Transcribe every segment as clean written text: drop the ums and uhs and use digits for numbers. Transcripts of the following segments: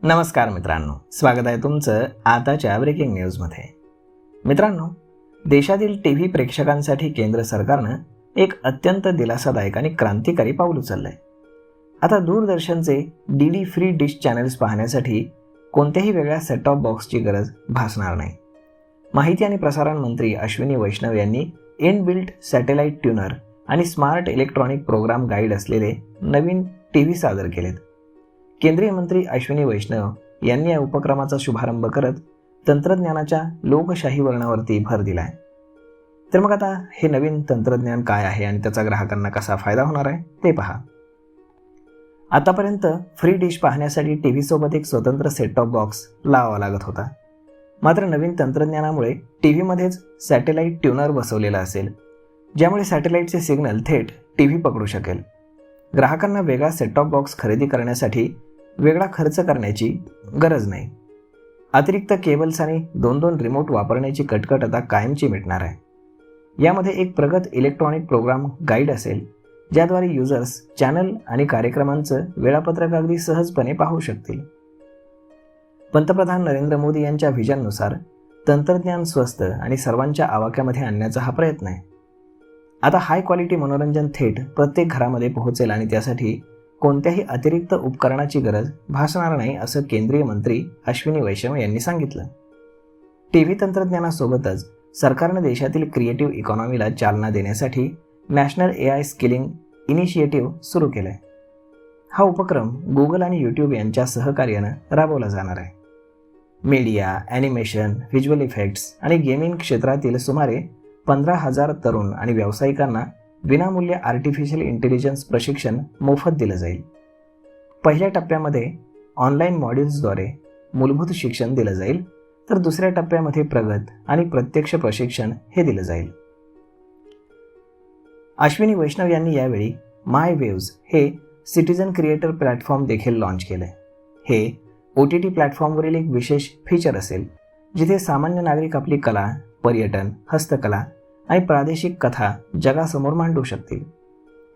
नमस्कार मित्रांनो, स्वागत आहे तुमचं आताच्या ब्रेकिंग न्यूजमध्ये. मित्रांनो, देशातील टीव्ही प्रेक्षकांसाठी केंद्र सरकारनं एक अत्यंत दिलासादायक आणि क्रांतिकारी पाऊल उचललंय. आता दूरदर्शनचे डीडी फ्री डिश चॅनल्स पाहण्यासाठी कोणत्याही वेगळ्या सेट टॉप बॉक्सची गरज भासणार नाही. माहिती आणि प्रसारण मंत्री अश्विनी वैष्णव यांनी इनबिल्ट सॅटेलाइट ट्यूनर आणि स्मार्ट इलेक्ट्रॉनिक प्रोग्राम गाईड असलेले नवीन टीव्ही सादर केलेत. केंद्रीय मंत्री अश्विनी वैष्णव यांनी या उपक्रमाचा शुभारंभ करत तंत्रज्ञानाच्या लोकशाही वर्णावरती भर दिला आहे. तर मग आता हे नवीन तंत्रज्ञान काय आहे आणि त्याचा ग्राहकांना कसा फायदा होणार आहे ते पहा. आतापर्यंत फ्री डिश पाहण्यासाठी टीव्ही सोबत एक स्वतंत्र सेट टॉप बॉक्स लावावा लागत होता. मात्र नवीन तंत्रज्ञानामुळे टीव्हीमध्येच सॅटेलाइट ट्यूनर बसवलेला असेल, ज्यामुळे सॅटेलाइटचे सिग्नल थेट टीव्ही पकडू शकेल. ग्राहकांना वेगळा सेट टॉप बॉक्स खरेदी करण्यासाठी वेगळा खर्च करण्याची गरज नाही. अतिरिक्त केबल्स आणि दोन रिमोट वापरण्याची कटकट आता कायमची मिटणार आहे. यामध्ये एक प्रगत इलेक्ट्रॉनिक प्रोग्राम गाईड असेल, ज्याद्वारे युजर्स चॅनल आणि कार्यक्रमांचं वेळापत्रक अगदी सहजपणे पाहू शकतील. पंतप्रधान नरेंद्र मोदी यांच्या व्हिजननुसार तंत्रज्ञान स्वस्त आणि सर्वांच्या आवाक्यामध्ये आणण्याचा हा प्रयत्न आहे. आता हाय क्वालिटी मनोरंजन थेट प्रत्येक घरामध्ये पोहोचेल आणि त्यासाठी कोणत्याही अतिरिक्त उपकरणाची गरज भासणार नाही, असं केंद्रीय मंत्री अश्विनी वैष्णव यांनी सांगितलं. टीव्ही तंत्रज्ञानासोबतच सरकारनं देशातील क्रिएटिव्ह इकॉनॉमीला चालना देण्यासाठी नॅशनल AI स्किलिंग इनिशिएटिव्ह सुरू केलंय. हा उपक्रम गुगल आणि यूट्यूब यांच्या सहकार्यानं राबवला जाणार आहे. मीडिया, ॲनिमेशन, व्हिज्युअल इफेक्ट्स आणि गेमिंग क्षेत्रातील सुमारे 15,000 तरुण आणि व्यावसायिकांना विनामूल्य आर्टिफिशियल इंटेलिजन्स प्रशिक्षण मोफत दिलं जाईल. पहिल्या टप्प्यामध्ये ऑनलाईन मॉड्यूल्सद्वारे मूलभूत शिक्षण दिलं जाईल, तर दुसऱ्या टप्प्यामध्ये प्रगत आणि प्रत्यक्ष प्रशिक्षण हे दिलं जाईल. अश्विनी वैष्णव यांनी यावेळी माय वेव्ज हे सिटीजन क्रिएटर प्लॅटफॉर्म देखील लॉन्च केलं. हे OTT प्लॅटफॉर्मवरील एक विशेष फीचर असेल, जिथे सामान्य नागरिक आपली कला, पर्यटन, हस्तकला आणि प्रादेशिक कथा जगासमोर मांडू शकतील.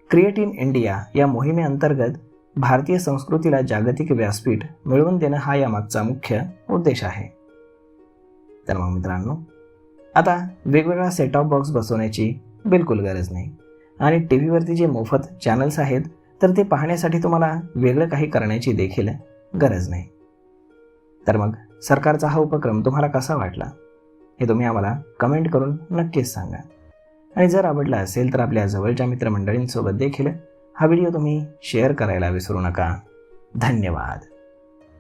क्रिएट इन इंडिया या मोहिमेअंतर्गत भारतीय संस्कृतीला जागतिक व्यासपीठ मिळवून देणं हा यामागचा मुख्य उद्देश आहे. तर मग मित्रांनो, आता वेगवेगळा सेट टॉप बॉक्स बसवण्याची बिलकुल गरज नाही आणि टीव्हीवरती जे मोफत चॅनल्स आहेत तर ते पाहण्यासाठी तुम्हाला वेगळं काही करण्याची देखील गरज नाही. तर मग सरकारचा हा उपक्रम तुम्हाला कसा वाटला हे तुम्ही आम्हाला कमेंट करून नक्कीच सांगा. आणि जर आवडला असेल तर आपल्या जवळच्या मित्रमंडळींसोबत देखील हा व्हिडिओ तुम्ही शेअर करायला विसरू नका. धन्यवाद.